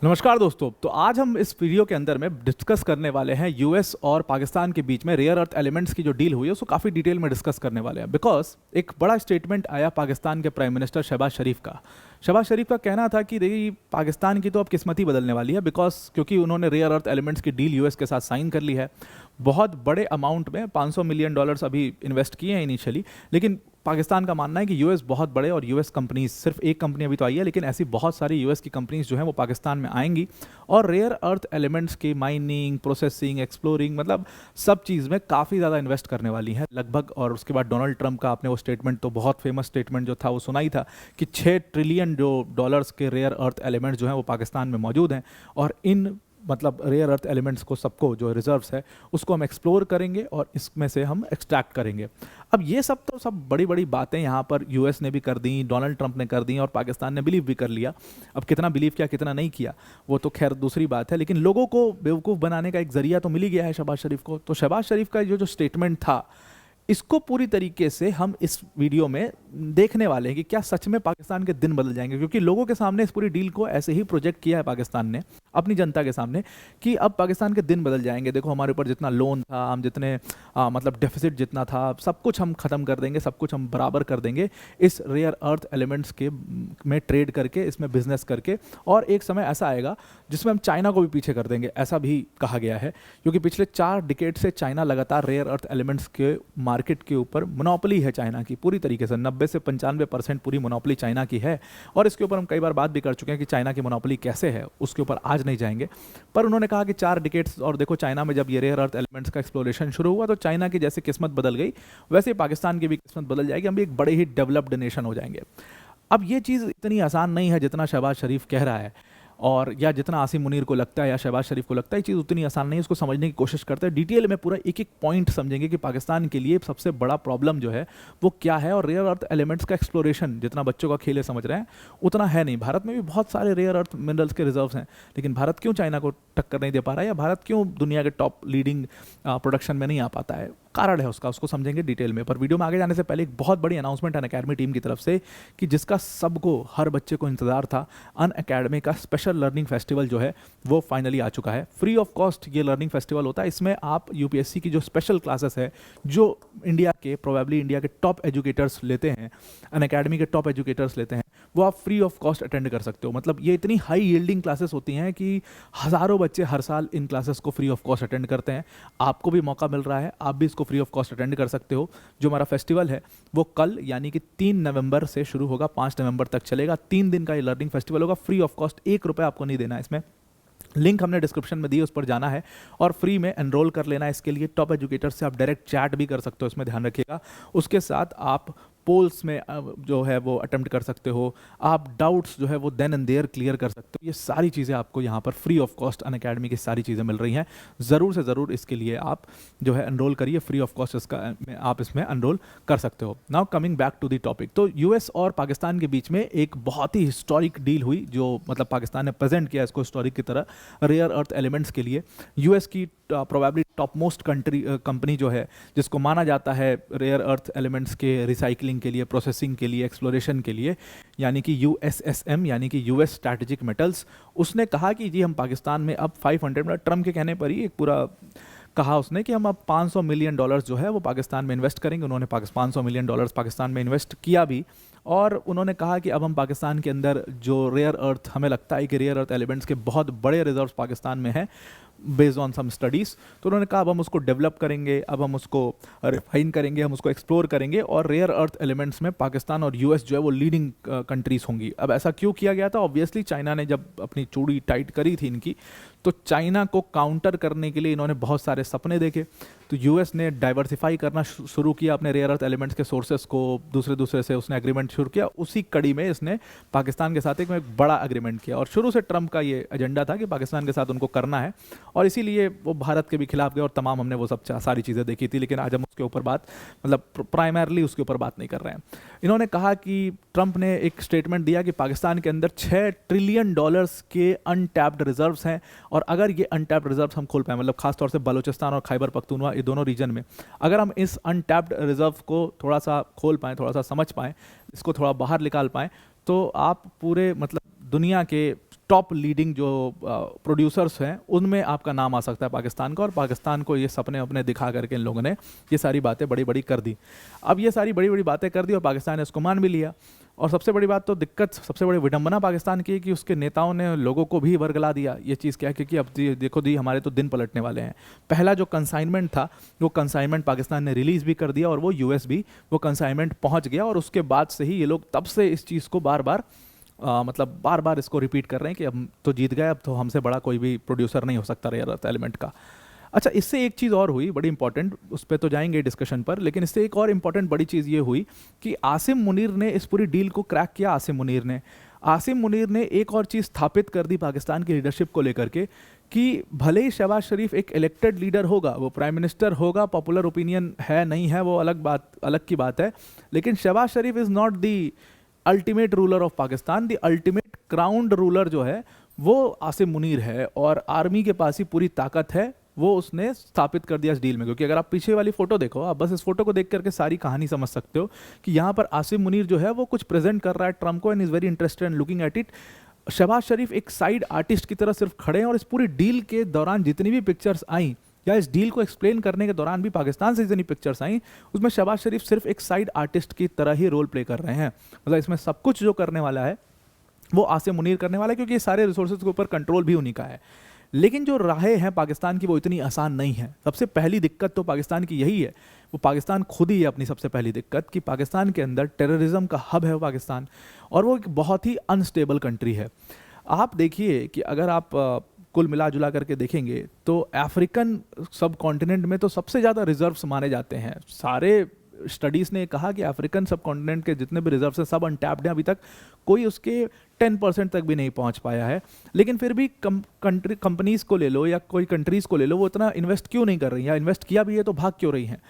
नमस्कार दोस्तों। तो आज हम इस वीडियो के अंदर में डिस्कस करने वाले हैं यूएस और पाकिस्तान के बीच में रेयर अर्थ एलिमेंट्स की जो डील हुई है उसको काफ़ी डिटेल में डिस्कस करने वाले हैं। बिकॉज एक बड़ा स्टेटमेंट आया पाकिस्तान के प्राइम मिनिस्टर शहबाज शरीफ का। शहबाज शरीफ का कहना था कि देखिए पाकिस्तान की तो अब किस्मत ही बदलने वाली है, बिकॉज क्योंकि उन्होंने रेयर अर्थ एलिमेंट्स की डील यूएस के साथ साइन कर ली है। बहुत बड़े अमाउंट में $500 मिलियन अभी इन्वेस्ट किए हैं इनिशियली, लेकिन पाकिस्तान का मानना है कि यूएस बहुत बड़े और यूएस कंपनीज, सिर्फ एक कंपनी अभी तो आई है लेकिन ऐसी बहुत सारी यूएस की कंपनीज जो हैं वो पाकिस्तान में आएंगी और रेयर अर्थ एलिमेंट्स की माइनिंग, प्रोसेसिंग, एक्सप्लोरिंग, मतलब सब चीज़ में काफ़ी ज़्यादा इन्वेस्ट करने वाली हैं लगभग। और उसके बाद डोनाल्ड ट्रंप का आपने वो स्टेटमेंट, तो बहुत फेमस स्टेटमेंट जो था वो सुना ही था कि $6 ट्रिलियन जो डॉलर्स के रेयर अर्थ एलिमेंट्स जो हैं वो पाकिस्तान में मौजूद हैं और इन मतलब रेयर अर्थ एलिमेंट्स को, सबको जो रिजर्व्स है उसको हम एक्सप्लोर करेंगे और इसमें से हम एक्सट्रैक्ट करेंगे। अब ये सब तो सब बड़ी बड़ी बातें यहाँ पर यूएस ने भी कर दी, डोनाल्ड ट्रंप ने कर दी और पाकिस्तान ने बिलीव भी कर लिया। अब कितना बिलीव किया कितना नहीं किया वो तो खैर दूसरी बात है, लेकिन लोगों को बेवकूफ़ बनाने का एक जरिया तो मिल ही गया है शहबाज शरीफ को। तो शहबाज शरीफ का जो स्टेटमेंट था इसको पूरी तरीके से हम इस वीडियो में देखने वाले हैं कि क्या सच में पाकिस्तान के दिन बदल जाएंगे, क्योंकि लोगों के सामने इस पूरी डील को ऐसे ही प्रोजेक्ट किया है पाकिस्तान ने अपनी जनता के सामने कि अब पाकिस्तान के दिन बदल जाएंगे। देखो हमारे ऊपर जितना लोन था, हम जितने मतलब डेफिसिट जितना था, सब कुछ हम ख़त्म कर देंगे, सब कुछ हम बराबर कर देंगे इस रेयर अर्थ एलिमेंट्स के में ट्रेड करके, इसमें बिजनेस करके। और एक समय ऐसा आएगा जिसमें हम चाइना को भी पीछे कर देंगे, ऐसा भी कहा गया है, क्योंकि पिछले 4 डिकेड से चाइना लगातार रेयर अर्थ एलिमेंट्स के मार्केट के ऊपर मोनोपोली है चाइना की पूरी तरीके से। 90 से 95% पूरी मोनोपोली चाइना की है। और इसके ऊपर हम कई बार बात भी कर चुके हैं कि चाइना की मोनोपोली कैसे है, उसके ऊपर आज नहीं जाएंगे। पर उन्होंने कहा कि 4 डिकेड्स, और देखो चाइना में जब ये रेयर अर्थ एलिमेंट्स का एक्सप्लोरेशन शुरू हुआ तो चाइना की जैसे किस्मत बदल गई वैसे पाकिस्तान की भी किस्मत बदल जाएगी, हम भी एक बड़े ही डेवलप्ड नेशन हो जाएंगे। अब ये चीज़ इतनी आसान नहीं है जितना शहबाज शरीफ कह रहा है, और या जितना आसिम मुनीर को लगता है या शहबाज शरीफ को लगता है। ये चीज़ उतनी आसान नहीं है, उसको समझने की कोशिश करते हैं डिटेल में, पूरा एक एक पॉइंट समझेंगे कि पाकिस्तान के लिए सबसे बड़ा प्रॉब्लम जो है वो क्या है। और रेयर अर्थ एलिमेंट्स का एक्सप्लोरेशन जितना बच्चों का खेल है समझ रहे हैं उतना है नहीं। भारत में भी बहुत सारे रेयर अर्थ मिनरल्स के रिजर्व्स हैं, लेकिन भारत क्यों चाइना को टक्कर नहीं दे पा रहा है, या भारत क्यों दुनिया के टॉप लीडिंग प्रोडक्शन में नहीं आ पाता है, कारण है उसका, उसको समझेंगे डिटेल में। पर वीडियो में आगे जाने से पहले एक बहुत बड़ी अनाउंसमेंट अनअकैडमी टीम की तरफ से कि जिसका सबको, हर बच्चे को इंतजार था। अनअकैडमी का स्पेशल लर्निंग फेस्टिवल जो है वो फाइनली आ चुका है। फ्री ऑफ कॉस्ट ये लर्निंग फेस्टिवल होता है। इसमें आप यूपीएससी की जो स्पेशल क्लासेस है, जो इंडिया के प्रोबेबली इंडिया के टॉप एजुकेटर्स लेते हैं, अनअकैडमी के टॉप एजुकेटर्स लेते हैं, वो आप फ्री ऑफ कॉस्ट अटेंड कर सकते हो। मतलब ये इतनी हाई यील्डिंग क्लासेस होती हैं कि हज़ारों बच्चे हर साल इन क्लासेस को फ्री ऑफ कॉस्ट अटेंड करते हैं। आपको भी मौका मिल रहा है, आप भी इसको फ्री ऑफ कॉस्ट अटेंड कर सकते हो। जो हमारा फेस्टिवल है वो कल यानी कि 3 नवंबर से शुरू होगा, 5 नवंबर तक चलेगा। 3 दिन का ये लर्निंग फेस्टिवल होगा, फ्री ऑफ कॉस्ट, ₹1 आपको नहीं देना है इसमें। लिंक हमने डिस्क्रिप्शन में दी, उस पर जाना है और फ्री में एनरोल कर लेना है। इसके लिए टॉप एजुकेटर से आप डायरेक्ट चैट भी कर सकते हो, इसमें ध्यान रखिएगा। उसके साथ आप पोल्स में जो है वो अटेम्प्ट कर सकते हो, आप डाउट्स जो है वो देन एंड देयर क्लियर कर सकते हो। ये सारी चीज़ें आपको यहाँ पर फ्री ऑफ कॉस्ट अनअकैडमी की सारी चीज़ें मिल रही हैं। ज़रूर से ज़रूर इसके लिए आप जो है एनरोल करिए, फ्री ऑफ कॉस्ट इसका आप इसमें एनरोल कर सकते हो। Now coming back to the topic, तो यूएस और पाकिस्तान के बीच में एक बहुत ही हिस्टोरिक डील हुई, जो मतलब पाकिस्तान ने प्रेजेंट किया इसको हिस्टोरिक की तरह रेयर अर्थ एलिमेंट्स के लिए। यूएस की प्रोबेबली टॉप मोस्ट कंपनी जो है, जिसको माना जाता है रेयर अर्थ एलिमेंट्स के रिसाइकलिंग के लिए, प्रोसेसिंग के लिए, एक्सप्लोरेशन के लिए, यानी कि यूएसएसएम यानी कि यूएस स्ट्रैटेजिक मेटल्स, उसने कहा कि जी हम पाकिस्तान में अब 500, मतलब ट्रम्प के कहने पर ही एक पूरा कहा उसने कि हम अब $500 मिलियन जो है वो पाकिस्तान में इन्वेस्ट करेंगे। उन्होंने $500 मिलियन पाकिस्तान में इन्वेस्ट किया भी, और उन्होंने कहा कि अब हम पाकिस्तान के अंदर जो रेयर अर्थ, हमें लगता है कि रेयर अर्थ एलिमेंट्स के बहुत बड़े रिजर्व्स पाकिस्तान में हैं बेस्ड ऑन सम स्टडीज़, तो उन्होंने कहा अब हम उसको डेवलप करेंगे, अब हम उसको रिफाइन करेंगे, हम उसको एक्सप्लोर करेंगे, और रेयर अर्थ एलिमेंट्स में पाकिस्तान और यूएस जो है वो लीडिंग कंट्रीज होंगी। अब ऐसा क्यों किया गया था? ऑब्वियसली चाइना ने जब अपनी चूड़ी टाइट करी थी इनकी, तो चाइना को काउंटर करने के लिए इन्होंने बहुत सारे सपने देखे। तो यूएस ने डाइवर्सिफाई करना शुरू किया अपने रेयर अर्थ एलिमेंट्स के सोर्सेस को, दूसरे से उसने एग्रीमेंट शुरू किया। उसी कड़ी में इसने पाकिस्तान के साथ एक बड़ा एग्रीमेंट किया, और शुरू से ट्रंप का ये एजेंडा था कि पाकिस्तान के साथ उनको करना है, और इसीलिए वो भारत के भी खिलाफ गए और तमाम हमने वो सब सारी चीज़ें देखी थी। लेकिन आज हम उसके ऊपर बात, मतलब प्राइमरली उसके ऊपर बात नहीं कर रहे हैं। इन्होंने कहा कि ट्रंप ने एक स्टेटमेंट दिया कि पाकिस्तान के अंदर $6 ट्रिलियन के अनटैप्ड रिजर्व्स हैं, और अगर ये अनटैप्ड रिजर्व्स हम खोल पाएं, मतलब खासतौर से बलूचिस्तान और खैबर पख्तूनवा, ये दोनों रीजन में अगर हम इस अनटैप्ड रिजर्व को थोड़ा सा खोल पाएं, थोड़ा सा समझ पाएं, इसको थोड़ा बाहर निकाल पाएं, तो आप पूरे मतलब दुनिया के टॉप लीडिंग जो प्रोड्यूसर्स हैं उनमें आपका नाम आ सकता है पाकिस्तान का, और पाकिस्तान को ये सपने अपने दिखा करके इन लोगों ने ये सारी बातें बड़ी बड़ी कर दी। अब ये सारी बड़ी बड़ी बातें कर दी और पाकिस्तान ने इसको मान भी लिया। और सबसे बड़ी बात तो दिक्कत, सबसे बड़ी विडंबना पाकिस्तान की है कि उसके नेताओं ने लोगों को भी वर्गला दिया। ये चीज़ क्या है, क्योंकि अब देखो दी हमारे तो दिन पलटने वाले हैं। पहला जो कंसाइनमेंट था वो कंसाइनमेंट पाकिस्तान ने रिलीज़ भी कर दिया और वो यूएस भी वो कंसाइनमेंट पहुंच गया, और उसके बाद से ही ये लोग तब से इस चीज़ को बार बार इसको रिपीट कर रहे हैं कि अब तो जीत गए, अब तो हमसे बड़ा कोई भी प्रोड्यूसर नहीं हो सकता रेयर अर्थ एलिमेंट का। अच्छा, इससे एक चीज़ और हुई बड़ी इंपॉर्टेंट, उस पर तो जाएंगे डिस्कशन पर, लेकिन इससे एक और इंपॉर्टेंट बड़ी चीज़ ये हुई कि आसिम मुनीर ने इस पूरी डील को क्रैक किया। आसिम मुनीर ने एक और चीज़ स्थापित कर दी पाकिस्तान की लीडरशिप को लेकर के कि भले ही शहबाज शरीफ एक इलेक्टेड लीडर होगा, वो प्राइम मिनिस्टर होगा, पॉपुलर ओपिनियन है नहीं है वो अलग की बात है, लेकिन Shahbaz Sharif is not the ultimate ruler of Pakistan. The ultimate crowned ruler जो है वो आसिम मुनीर है, और आर्मी के पास ही पूरी ताकत है, वो उसने स्थापित कर दिया इस डील में। क्योंकि अगर आप पीछे वाली फोटो देखो, आप बस इस फोटो को देख करके सारी कहानी समझ सकते हो कि यहाँ पर आसिम मुनीर जो है वो कुछ प्रेजेंट कर रहा है ट्रम्प को, and is very interested in looking at it. Shahbaz Sharif एक साइड आर्टिस्ट की तरह सिर्फ खड़े हैं, और इस पूरी डील के दौरान जितनी भी पिक्चर्स आई या इस डील को एक्सप्लेन करने के दौरान भी पाकिस्तान से जितनी पिक्चर्स आई, उसमें शहबाज शरीफ सिर्फ एक साइड आर्टिस्ट की तरह ही रोल प्ले कर रहे हैं। मतलब इसमें सब कुछ जो करने वाला है वो आसिम मुनीर करने वाला है, क्योंकि ये सारे रिसोर्सेज के ऊपर कंट्रोल भी उन्हीं का है। लेकिन जो राहें हैं पाकिस्तान की वो इतनी आसान नहीं है। सबसे पहली दिक्कत तो पाकिस्तान की यही है, वो पाकिस्तान खुद ही है अपनी सबसे पहली दिक्कत, कि पाकिस्तान के अंदर टेररिज्म का हब है वो पाकिस्तान, और वो एक बहुत ही अनस्टेबल कंट्री है। आप देखिए कि अगर आप कुल मिला जुला करके देखेंगे तो अफ्रीकन सब कॉन्टिनेंट में तो सबसे ज़्यादा रिजर्व्स माने जाते हैं। सारे स्टडीज़ ने कहा कि अफ्रीकन सब कॉन्टिनेंट के जितने भी रिजर्व्स हैं सब अनटैप्ड हैं, अभी तक कोई उसके 10% तक भी नहीं पहुंच पाया है। लेकिन फिर भी कंपनीज़ को ले लो या कोई कंट्रीज़ को ले लो, वो इतना इन्वेस्ट क्यों नहीं कर रही हैं, या इन्वेस्ट किया भी है तो भाग क्यों रही हैं?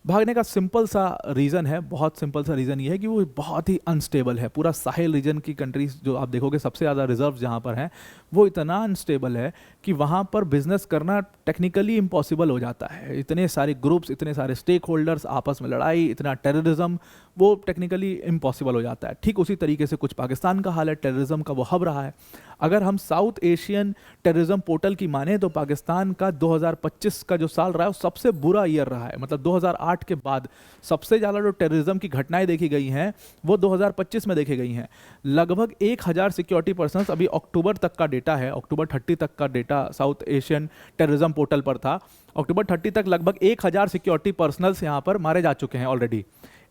भागने का सिंपल सा रीज़न है, बहुत सिंपल सा रीज़न ये है कि वो बहुत ही अनस्टेबल है। पूरा साहिल रीजन की कंट्रीज जो आप देखोगे सबसे ज़्यादा रिजर्व जहाँ पर हैं, वो इतना अनस्टेबल है कि वहाँ पर बिजनेस करना टेक्निकली इम्पॉसिबल हो जाता है। इतने सारे ग्रुप्स, इतने सारे स्टेक होल्डर्स, आपस में लड़ाई, इतना टेररिज्म, वो टेक्निकली इम्पॉसिबल हो जाता है। ठीक उसी तरीके से कुछ पाकिस्तान का हाल है, टेररिज्म का वो हब रहा है। अगर हम साउथ एशियन टेररिज्म पोर्टल की माने तो पाकिस्तान का 2025 का जो साल रहा है वो सबसे बुरा ईयर रहा है। मतलब 2008 के बाद सबसे ज़्यादा जो टेररिज्म की घटनाएं देखी गई हैं वो 2025 में देखी गई हैं। लगभग 1000 सिक्योरिटी पर्सनस, अभी अक्टूबर तक का डेटा है, अक्टूबर 30 तक का data south Asian terrorism portal पर था। अक्टूबर 30 तक लगभग 1000 सिक्योरिटी पर्सनल्स यहाँ पर मारे जा चुके हैं ऑलरेडी।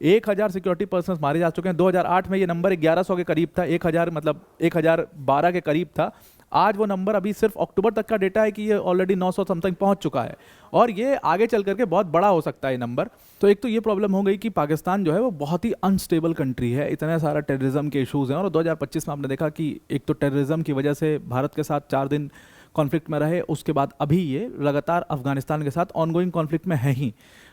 1000 सिक्योरिटी पर्सनस मारे जा चुके हैं। 2008 में ये नंबर 1100 के करीब था, 1000 मतलब 1012 के करीब था। आज वो नंबर, अभी सिर्फ अक्टूबर तक का डेटा है कि ये ऑलरेडी 900 समथिंग पहुंच चुका है, और ये आगे चल करके बहुत बड़ा हो सकता है ये नंबर। तो एक तो ये प्रॉब्लम हो गई कि पाकिस्तान जो है वो बहुत ही अनस्टेबल कंट्री है, इतना सारा टेररिज्म के इशूज़ हैं। और 2025 में आपने देखा कि एक तो टेररिज्म की वजह से भारत के साथ 4 दिन कॉन्फ्लिक्ट में रहे, उसके बाद अभी ये लगातार अफगानिस्तान के साथ ऑनगोइंग कॉन्फ्लिक्ट में है ही,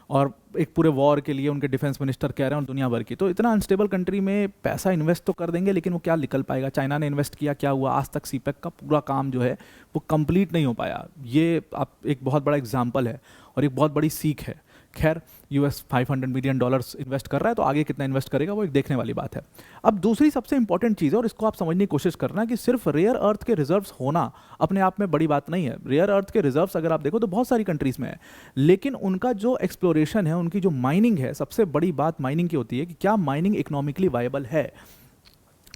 और एक पूरे वॉर के लिए उनके डिफेंस मिनिस्टर कह रहे हैं और दुनिया भर की। तो इतना अनस्टेबल कंट्री में पैसा इन्वेस्ट तो कर देंगे, लेकिन वो क्या निकल पाएगा? चाइना ने इन्वेस्ट किया, क्या हुआ? आज तक सीपेक का पूरा काम जो है वो कंप्लीट नहीं हो पाया। ये आप एक बहुत बड़ा एग्जाम्पल है और एक बहुत बड़ी सीख है। खैर, यूएस $500 मिलियन इन्वेस्ट कर रहा है, तो आगे कितना इन्वेस्ट करेगा वो एक देखने वाली बात है। अब दूसरी सबसे इंपॉर्टेंट चीज़ है, और इसको आप समझने की कोशिश करना, कि सिर्फ रेयर अर्थ के रिजर्व्स होना अपने आप में बड़ी बात नहीं है। रेयर अर्थ के रिजर्व्स अगर आप देखो तो बहुत सारी कंट्रीज़ में है, लेकिन उनका जो एक्सप्लोरेशन है, उनकी जो माइनिंग है, सबसे बड़ी बात माइनिंग की होती है कि क्या माइनिंग इकोनॉमिकली वायबल है।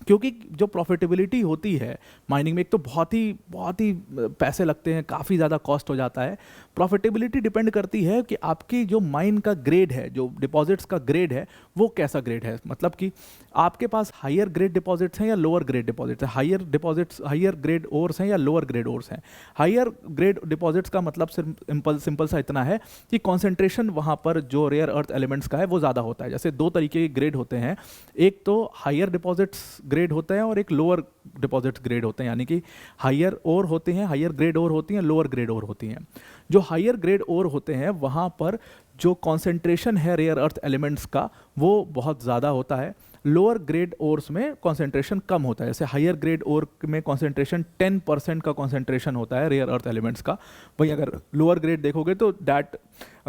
क्योंकि जो प्रॉफिटेबिलिटी होती है माइनिंग में, एक तो बहुत ही पैसे लगते हैं, काफ़ी ज़्यादा कॉस्ट हो जाता है। प्रॉफिटेबिलिटी डिपेंड करती है कि आपकी जो माइन का ग्रेड है, जो डिपॉजिट्स का ग्रेड है, वो कैसा ग्रेड है। मतलब कि आपके पास हायर ग्रेड डिपॉजिट्स हैं या लोअर ग्रेड डिपॉजिट्स हैं, हायर ग्रेड ओर्स हैं या लोअर ग्रेड ओर्स हैं। हायर ग्रेड डिपॉजिट्स का मतलब सिंपल सा इतना है कि कॉन्सेंट्रेशन वहाँ पर जो रेयर अर्थ एलिमेंट्स का है वो ज़्यादा होता है। जैसे 2 तरीके के ग्रेड होते हैं, एक तो हायर डिपॉजिट्स ग्रेड होते हैं और एक लोअर डिपॉजिट्स ग्रेड होते हैं। यानी कि हायर ओर होते हैं, हायर ग्रेड ओर होती हैं, लोअर ग्रेड ओर होती हैं। जो हायर ग्रेड ओर होते हैं वहाँ पर जो कॉन्सेंट्रेशन है रेयर अर्थ एलिमेंट्स का वो बहुत ज़्यादा होता है। लोअर ग्रेड ओर्स में कॉन्सेंट्रेशन कम होता है। जैसे हायर ग्रेड ओर में कॉन्सेंट्रेशन 10% का कॉन्सेंट्रेशन होता है रेयर अर्थ एलिमेंट्स का। वहीं अगर लोअर ग्रेड देखोगे तो that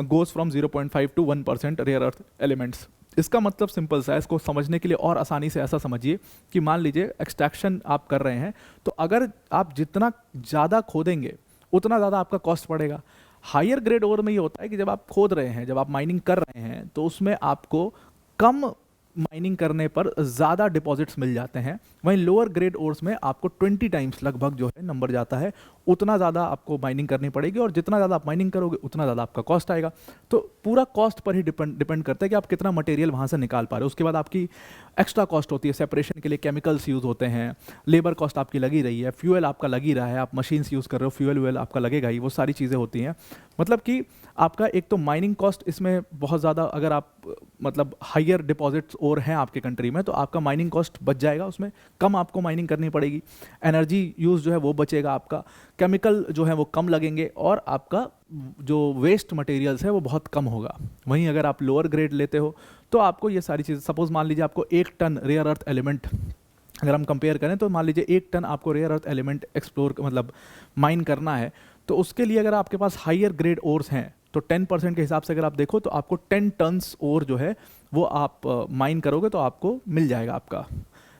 goes from 0.5 to 1% rare earth elements इसका मतलब सिंपल सा है, इसको समझने के लिए और आसानी से ऐसा समझिए कि मान लीजिए एक्सट्रैक्शन आप कर रहे हैं, तो अगर आप जितना ज़्यादा खोदेंगे उतना ज़्यादा आपका कॉस्ट पड़ेगा। हायर ग्रेड ओर में ये होता है कि जब आप खोद रहे हैं, जब आप माइनिंग कर रहे हैं, तो उसमें आपको कम माइनिंग करने पर ज़्यादा डिपॉजिट्स मिल जाते हैं। वहीं लोअर ग्रेड ओर्स में आपको 20 टाइम्स लगभग जो है नंबर जाता है, उतना ज़्यादा आपको माइनिंग करनी पड़ेगी, और जितना ज़्यादा आप माइनिंग करोगे उतना ज़्यादा आपका कॉस्ट आएगा। तो पूरा कॉस्ट पर ही डिपेंड करता है कि आप कितना मटेरियल वहाँ से निकाल पा रहे हो। उसके बाद आपकी एक्स्ट्रा कॉस्ट होती है, सेपरेशन के लिए केमिकल्स यूज़ होते हैं, लेबर कॉस्ट आपकी लगी रही है, फ्यूल आपका लगी रहा है, आप मशीन्स यूज़ कर रहे हो, फ्यूल आपका लगेगा ही, वो सारी चीज़ें होती हैं। मतलब कि आपका एक तो माइनिंग कॉस्ट इसमें बहुत ज़्यादा, अगर आप मतलब हायर डिपॉजिट्स और हैं आपके कंट्री में, तो आपका माइनिंग कॉस्ट बच जाएगा, उसमें कम आपको माइनिंग करनी पड़ेगी, एनर्जी यूज़ जो है वो बचेगा आपका, केमिकल जो है वो कम लगेंगे, और आपका जो वेस्ट मटेरियल्स है वो बहुत कम होगा। वहीं अगर आप लोअर ग्रेड लेते हो तो आपको ये सारी चीज़ें, सपोज मान लीजिए आपको 1 टन रेयर अर्थ एलिमेंट, अगर हम कंपेयर करें तो मान लीजिए 1 टन आपको रेयर अर्थ एलिमेंट एक्सप्लोर मतलब माइन करना है, तो उसके लिए अगर आपके पास हायर ग्रेड ओर्स हैं तो 10% के हिसाब से अगर आप देखो तो आपको 10 टन्स ओर जो है वो आप माइन करोगे तो आपको मिल जाएगा आपका।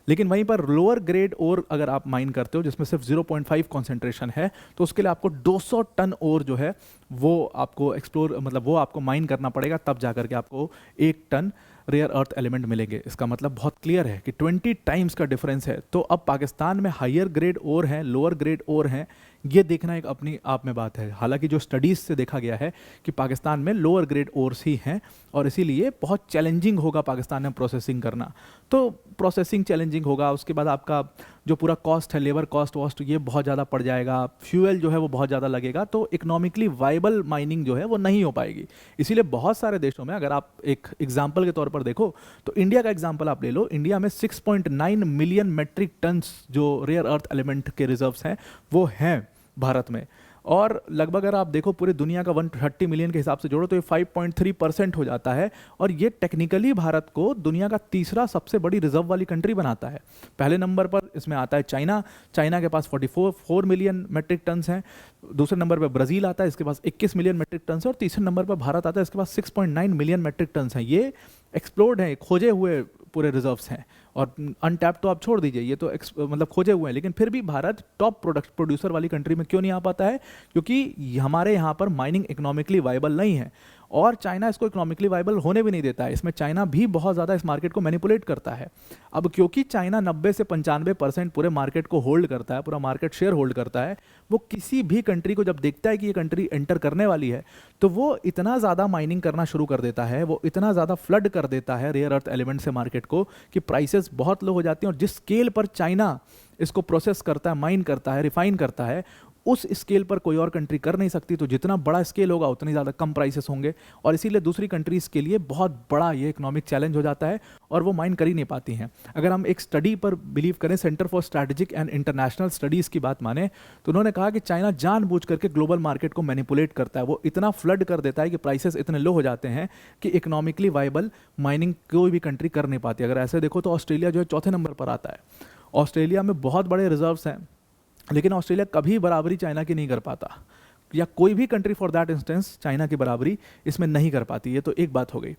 लेकिन वहीं पर लोअर ग्रेड ओर अगर आप माइन करते हो जिसमें सिर्फ 0.5 कॉन्सेंट्रेशन है, तो उसके लिए आपको 200 टन ओर जो है वो आपको एक्सप्लोर मतलब वो आपको माइन करना पड़ेगा, तब जाकर के आपको 1 टन रेयर अर्थ एलिमेंट मिलेंगे। इसका मतलब बहुत क्लियर है कि 20 टाइम्स का डिफरेंस है। तो अब पाकिस्तान में हायर ग्रेड ओर हैं, लोअर ग्रेड ओर हैं, ये देखना एक अपनी आप में बात है। हालांकि जो स्टडीज़ से देखा गया है कि पाकिस्तान में लोअर ग्रेड ओर्स ही हैं, और इसीलिए बहुत चैलेंजिंग होगा पाकिस्तान में प्रोसेसिंग करना। तो प्रोसेसिंग चैलेंजिंग होगा, उसके बाद आपका जो पूरा कॉस्ट है, लेबर कॉस्ट वॉस्ट, ये बहुत ज़्यादा पड़ जाएगा, फ्यूल जो है वो बहुत ज़्यादा लगेगा, तो इकोनॉमिकली वाइबल माइनिंग जो है वो नहीं हो पाएगी। इसीलिए बहुत सारे देशों में, अगर आप एक एग्जाम्पल के तौर पर देखो तो इंडिया का एग्जाम्पल आप ले लो, इंडिया में 6.9 मिलियन मेट्रिक टन्स जो रेयर अर्थ एलिमेंट के रिजर्व्स हैं वो हैं भारत में, और लगभग अगर आप देखो पूरी दुनिया का 130 मिलियन के हिसाब से जोड़ो तो ये 5.3% हो जाता है, और ये टेक्निकली भारत को दुनिया का तीसरा सबसे बड़ी रिजर्व वाली कंट्री बनाता है। पहले नंबर पर इसमें आता है चाइना, चाइना के पास 44 मिलियन मेट्रिक टन्स हैं, दूसरे नंबर पर ब्राज़ील आता है, इसके पास 21 मिलियन मेट्रिक टन्स है, और तीसरे नंबर पर भारत आता है, इसके पास 6.9 मिलियन मेट्रिक टन्स हैं। ये एक्सप्लोर्ड हैं, खोजे हुए पूरे रिजर्व्स हैं, और अनटैप तो आप छोड़ दीजिए, ये तो मतलब खोजे हुए हैं। लेकिन फिर भी भारत टॉप प्रोडक्ट प्रोड्यूसर वाली कंट्री में क्यों नहीं आ पाता है? क्योंकि हमारे यहाँ पर माइनिंग इकोनॉमिकली वाइबल नहीं है, और चाइना इसको इकोनॉमिकली वाइबल होने भी नहीं देता है। इसमें चाइना भी बहुत ज़्यादा इस मार्केट को मैनिपुलेट करता है। अब क्योंकि चाइना 90 से 95% पूरे मार्केट को होल्ड करता है, पूरा मार्केट शेयर होल्ड करता है, वो किसी भी कंट्री को जब देखता है कि ये कंट्री एंटर करने वाली है, तो वो इतना ज़्यादा माइनिंग करना शुरू कर देता है, वो इतना ज़्यादा फ्लड कर देता है रेयर अर्थ एलिमेंट से मार्केट को कि प्राइसेस बहुत लो हो जाती हैं। और जिस स्केल पर चाइना इसको प्रोसेस करता है, माइन करता है, रिफाइन करता है, उस स्केल पर कोई और कंट्री कर नहीं सकती। तो जितना बड़ा स्केल होगा उतनी ज़्यादा कम प्राइसेस होंगे, और इसीलिए दूसरी कंट्रीज़ के लिए बहुत बड़ा ये इकोनॉमिक चैलेंज हो जाता है, और वो माइन कर ही नहीं पाती हैं। अगर हम एक स्टडी पर बिलीव करें, centre for strategic and international studies की बात माने, तो उन्होंने कहा कि चाइना जानबूझ करके ग्लोबल मार्केट को मैनिपुलेट करता है। वो इतना फ्लड कर देता है कि प्राइसेस इतने लो हो जाते हैं कि इकोनॉमिकली वाइबल माइनिंग कोई भी कंट्री कर नहीं पाती। अगर ऐसे देखो तो ऑस्ट्रेलिया जो है चौथे नंबर पर आता है। ऑस्ट्रेलिया में बहुत बड़े रिजर्व्स हैं, लेकिन ऑस्ट्रेलिया कभी बराबरी चाइना की नहीं कर पाता, या कोई भी country for that instance China की बराबरी इसमें नहीं कर पाती। ये तो एक बात हो गई।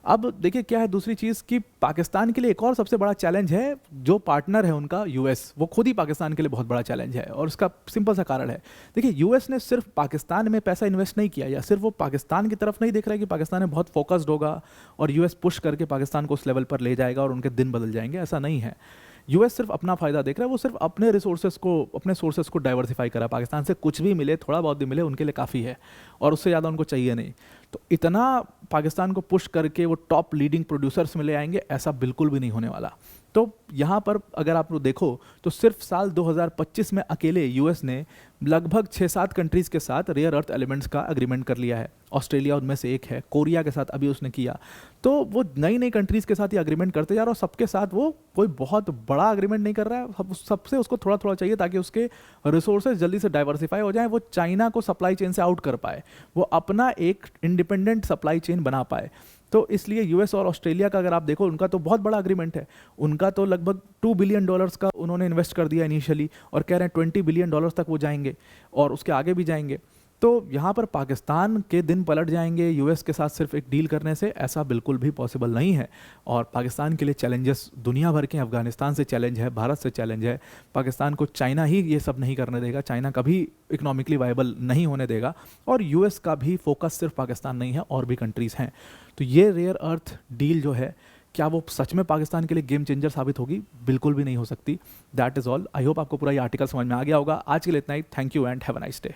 अब देखिए क्या है दूसरी चीज़ कि पाकिस्तान के लिए एक और सबसे बड़ा चैलेंज है, जो पार्टनर है उनका यूएस, वो खुद ही पाकिस्तान के लिए बहुत बड़ा चैलेंज है। और उसका सिंपल सा कारण है, देखिए यूएस ने सिर्फ पाकिस्तान में पैसा इन्वेस्ट नहीं किया, या सिर्फ वो पाकिस्तान की तरफ नहीं देख रहा है कि पाकिस्तान में बहुत फोकस्ड होगा और यूएस पुश करके पाकिस्तान को उस लेवल पर ले जाएगा और उनके दिन बदल जाएंगे, ऐसा नहीं है। यूएस सिर्फ अपना फायदा देख रहा है, वो सिर्फ अपने रिसोर्सेज को, अपने सोर्सेज को डाइवर्सिफाई करा। पाकिस्तान से कुछ भी मिले, थोड़ा बहुत भी मिले, उनके लिए काफ़ी है, और उससे ज़्यादा उनको चाहिए नहीं। तो इतना पाकिस्तान को पुश करके वो टॉप लीडिंग प्रोड्यूसर्स में ले आएंगे, ऐसा बिल्कुल भी नहीं होने वाला। तो यहाँ पर अगर आप लोग देखो तो सिर्फ साल 2025 में अकेले यूएस ने लगभग 6-7 कंट्रीज़ के साथ रेयर अर्थ एलिमेंट्स का एग्रीमेंट कर लिया है। ऑस्ट्रेलिया उनमें से एक है, कोरिया के साथ अभी उसने किया। तो वो नई नई कंट्रीज़ के साथ ये एग्रीमेंट करते जा रहा है, और सबके साथ वो कोई बहुत बड़ा एग्रीमेंट नहीं कर रहा है, सबसे उसको थोड़ा थोड़ा चाहिए ताकि उसके रिसोर्सेज जल्दी से डाइवर्सिफाई हो जाए, वो चाइना को सप्लाई चेन से आउट कर पाए, वो अपना एक इंडिपेंडेंट सप्लाई चेन बना पाए। तो इसलिए यूएस और ऑस्ट्रेलिया का अगर आप देखो, उनका तो बहुत बड़ा एग्रीमेंट है। उनका तो लगभग $2 बिलियन का उन्होंने इन्वेस्ट कर दिया इनिशियली, और कह रहे हैं $20 बिलियन तक वो जाएंगे और उसके आगे भी जाएंगे। तो यहाँ पर पाकिस्तान के दिन पलट जाएंगे यूएस के साथ सिर्फ एक डील करने से, ऐसा बिल्कुल भी पॉसिबल नहीं है। और पाकिस्तान के लिए चैलेंजेस दुनिया भर के, अफगानिस्तान से चैलेंज है, भारत से चैलेंज है, पाकिस्तान को चाइना ही ये सब नहीं करने देगा, चाइना कभी इकोनॉमिकली वायबल नहीं होने देगा, और यूएस का भी फोकस सिर्फ पाकिस्तान नहीं है, और भी कंट्रीज़ हैं। तो ये रेयर अर्थ डील जो है, क्या वो सच में पाकिस्तान के लिए गेम चेंजर साबित होगी? बिल्कुल भी नहीं हो सकती। That is all. I hope आपको पूरा ये आर्टिकल समझ में आ गया होगा। आज के लिए इतना ही। Thank you and have a nice day.